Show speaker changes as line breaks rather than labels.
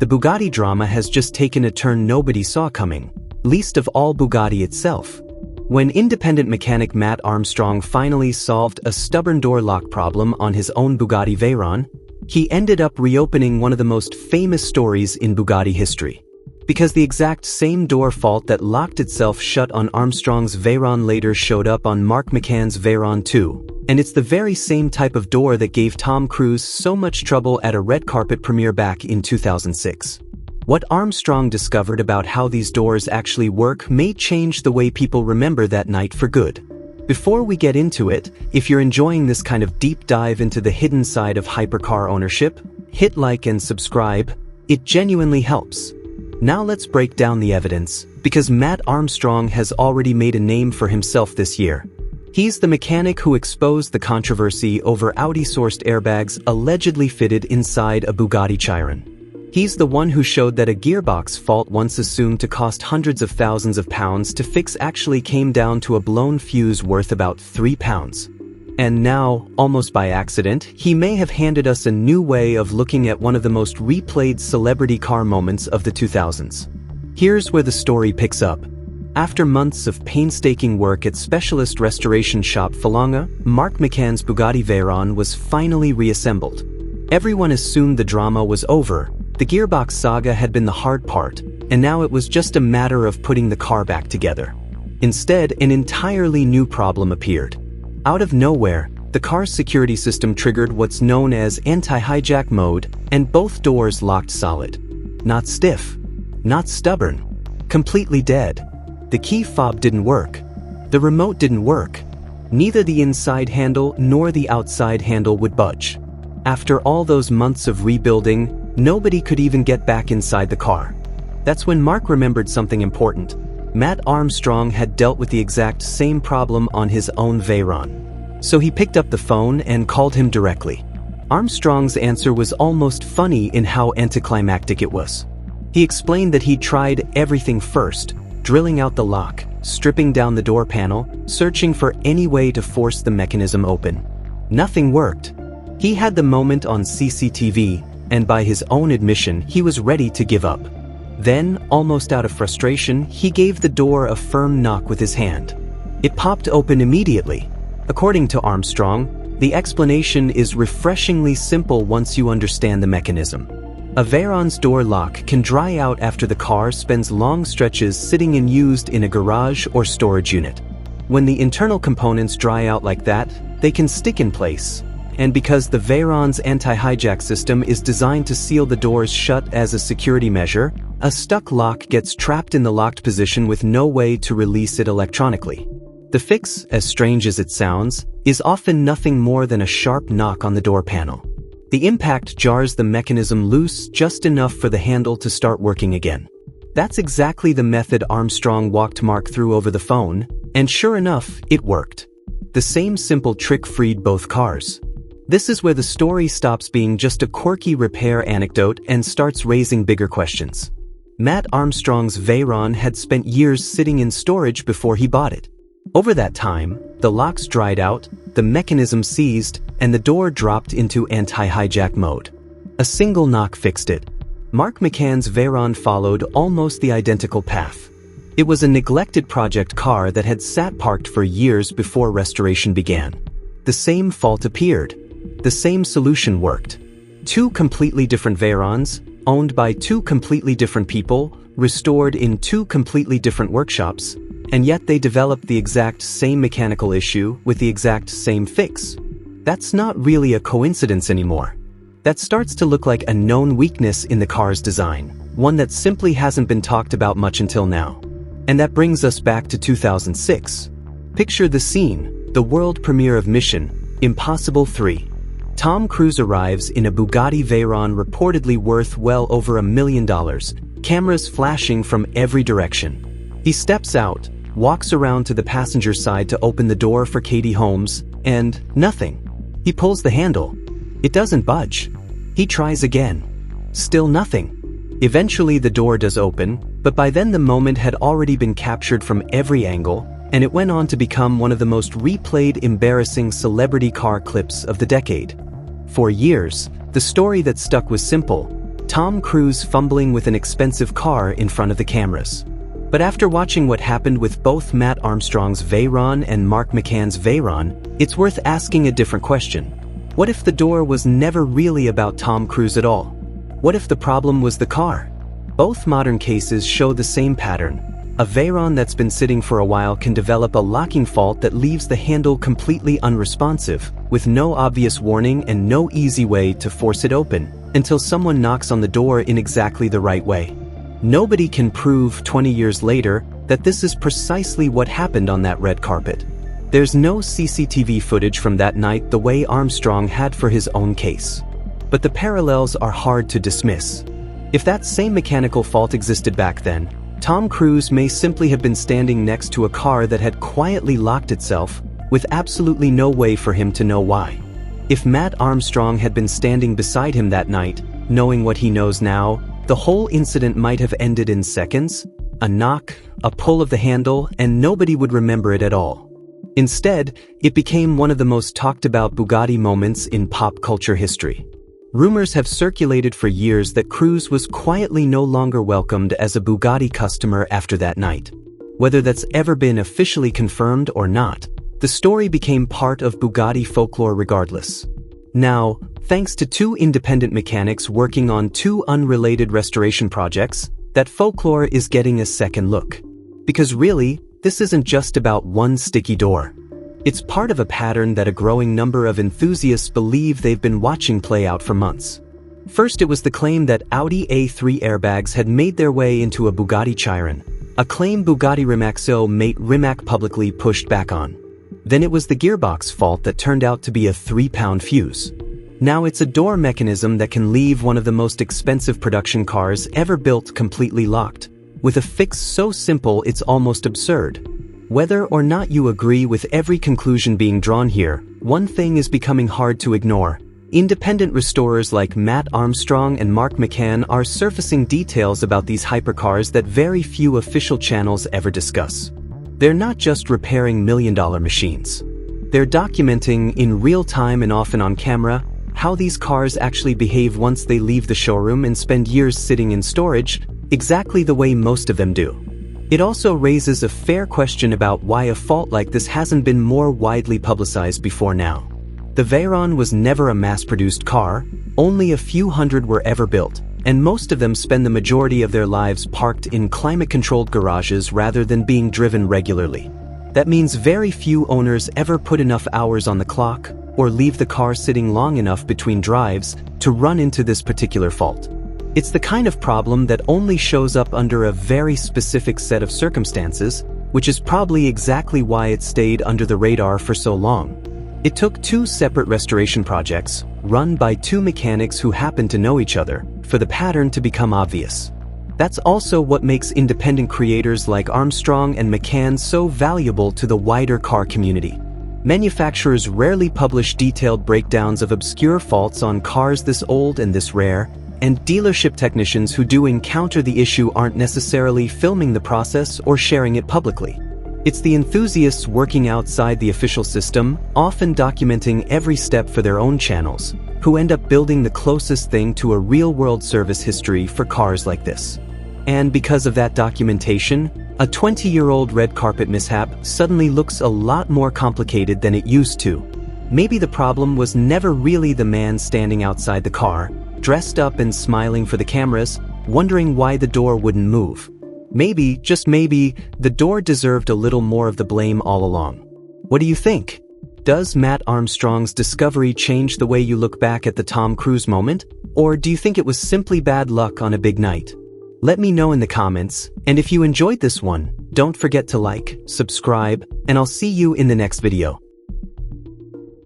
the Bugatti drama has just taken a turn nobody saw coming, least of all Bugatti itself. When independent mechanic Matt Armstrong finally solved a stubborn door lock problem on his own Bugatti Veyron, he ended up reopening one of the most famous stories in Bugatti history. Because the exact same door fault that locked itself shut on Armstrong's Veyron later showed up on Mark McCann's Veyron too, and it's the very same type of door that gave Tom Cruise so much trouble at a red carpet premiere back in 2006. What Armstrong discovered about how these doors actually work may change the way people remember that night for good. Before we get into it, if you're enjoying this kind of deep dive into the hidden side of hypercar ownership, hit like and subscribe. It genuinely helps. Now let's break down the evidence, because Matt Armstrong has already made a name for himself this year. He's the mechanic who exposed the controversy over Audi-sourced airbags allegedly fitted inside a Bugatti Chiron. He's the one who showed that a gearbox fault once assumed to cost hundreds of thousands of pounds to fix actually came down to a blown fuse worth about £3. And now, almost by accident, he may have handed us a new way of looking at one of the most replayed celebrity car moments of the 2000s. Here's where the story picks up. After months of painstaking work at specialist restoration shop Falanga, Mark McCann's Bugatti Veyron was finally reassembled. Everyone assumed the drama was over. The gearbox saga had been the hard part, and now it was just a matter of putting the car back together. Instead, an entirely new problem appeared. Out of nowhere, the car's security system triggered what's known as anti-hijack mode, and both doors locked solid. Not stiff, not stubborn, completely dead. The key fob didn't work. The remote didn't work. Neither the inside handle nor the outside handle would budge. After all those months of rebuilding, nobody could even get back inside the car. That's when Mark remembered something important. Matt Armstrong had dealt with the exact same problem on his own Veyron. So he picked up the phone and called him directly. Armstrong's answer was almost funny in how anticlimactic it was. He explained that he'd tried everything first, drilling out the lock, stripping down the door panel, searching for any way to force the mechanism open. Nothing worked. He had the moment on CCTV, and by his own admission, he was ready to give up. Then, almost out of frustration, he gave the door a firm knock with his hand. It popped open immediately. According to Armstrong, the explanation is refreshingly simple once you understand the mechanism. A Veyron's door lock can dry out after the car spends long stretches sitting unused in a garage or storage unit. When the internal components dry out like that, they can stick in place. And because the Veyron's anti-hijack system is designed to seal the doors shut as a security measure, a stuck lock gets trapped in the locked position with no way to release it electronically. The fix, as strange as it sounds, is often nothing more than a sharp knock on the door panel. The impact jars the mechanism loose just enough for the handle to start working again. That's exactly the method Armstrong walked Mark through over the phone, and sure enough, it worked. The same simple trick freed both cars. This is where the story stops being just a quirky repair anecdote and starts raising bigger questions. Matt Armstrong's Veyron had spent years sitting in storage before he bought it. Over that time, the locks dried out, the mechanism seized, and the door dropped into anti-hijack mode. A single knock fixed it. Mark McCann's Veyron followed almost the identical path. It was a neglected project car that had sat parked for years before restoration began. The same fault appeared. The same solution worked. Two completely different Veyrons, owned by two completely different people, restored in two completely different workshops, and yet they developed the exact same mechanical issue with the exact same fix. That's not really a coincidence anymore. That starts to look like a known weakness in the car's design, one that simply hasn't been talked about much until now. And that brings us back to 2006. Picture the scene, the world premiere of Mission Impossible 3. Tom Cruise arrives in a Bugatti Veyron reportedly worth well over $1 million, cameras flashing from every direction. He steps out, walks around to the passenger side to open the door for Katie Holmes, and nothing. He pulls the handle. It doesn't budge. He tries again. Still nothing. Eventually the door does open, but by then the moment had already been captured from every angle, and it went on to become one of the most replayed embarrassing celebrity car clips of the decade. For years, the story that stuck was simple. Tom Cruise fumbling with an expensive car in front of the cameras. But after watching what happened with both Matt Armstrong's Veyron and Mark McCann's Veyron, it's worth asking a different question. What if the door was never really about Tom Cruise at all? What if the problem was the car? Both modern cases show the same pattern. A Veyron that's been sitting for a while can develop a locking fault that leaves the handle completely unresponsive, with no obvious warning and no easy way to force it open, until someone knocks on the door in exactly the right way. Nobody can prove 20 years later that this is precisely what happened on that red carpet. There's no CCTV footage from that night the way Armstrong had for his own case. But the parallels are hard to dismiss. If that same mechanical fault existed back then, Tom Cruise may simply have been standing next to a car that had quietly locked itself, with absolutely no way for him to know why. If Matt Armstrong had been standing beside him that night, knowing what he knows now, the whole incident might have ended in seconds, a knock, a pull of the handle, and nobody would remember it at all. Instead, it became one of the most talked about Bugatti moments in pop culture history. Rumors have circulated for years that Cruise was quietly no longer welcomed as a Bugatti customer after that night. Whether that's ever been officially confirmed or not, the story became part of Bugatti folklore regardless. Now, thanks to two independent mechanics working on two unrelated restoration projects, that folklore is getting a second look. Because really, this isn't just about one sticky door. It's part of a pattern that a growing number of enthusiasts believe they've been watching play out for months. First, it was the claim that Audi A3 airbags had made their way into a Bugatti Chiron, a claim Bugatti Rimac mate Rimac publicly pushed back on. Then it was the gearbox fault that turned out to be a 3-pound fuse. Now it's a door mechanism that can leave one of the most expensive production cars ever built completely locked, with a fix so simple it's almost absurd. Whether or not you agree with every conclusion being drawn here, one thing is becoming hard to ignore. Independent restorers like Matt Armstrong and Mark McCann are surfacing details about these hypercars that very few official channels ever discuss. They're not just repairing million-dollar machines. They're documenting, in real time and often on camera, how these cars actually behave once they leave the showroom and spend years sitting in storage, exactly the way most of them do. It also raises a fair question about why a fault like this hasn't been more widely publicized before now. The Veyron was never a mass-produced car, only a few hundred were ever built, and most of them spend the majority of their lives parked in climate-controlled garages rather than being driven regularly. That means very few owners ever put enough hours on the clock or leave the car sitting long enough between drives to run into this particular fault. It's the kind of problem that only shows up under a very specific set of circumstances, which is probably exactly why it stayed under the radar for so long. It took two separate restoration projects, run by two mechanics who happened to know each other, for the pattern to become obvious. That's also what makes independent creators like Armstrong and McCann so valuable to the wider car community. Manufacturers rarely publish detailed breakdowns of obscure faults on cars this old and this rare, and dealership technicians who do encounter the issue aren't necessarily filming the process or sharing it publicly. It's the enthusiasts working outside the official system, often documenting every step for their own channels, who end up building the closest thing to a real-world service history for cars like this. And because of that documentation, a 20-year-old red carpet mishap suddenly looks a lot more complicated than it used to. Maybe the problem was never really the man standing outside the car, dressed up and smiling for the cameras, wondering why the door wouldn't move. Maybe, just maybe, the door deserved a little more of the blame all along. What do you think? Does Matt Armstrong's discovery change the way you look back at the Tom Cruise moment? Or do you think it was simply bad luck on a big night? Let me know in the comments, and if you enjoyed this one, don't forget to like, subscribe, and I'll see you in the next video.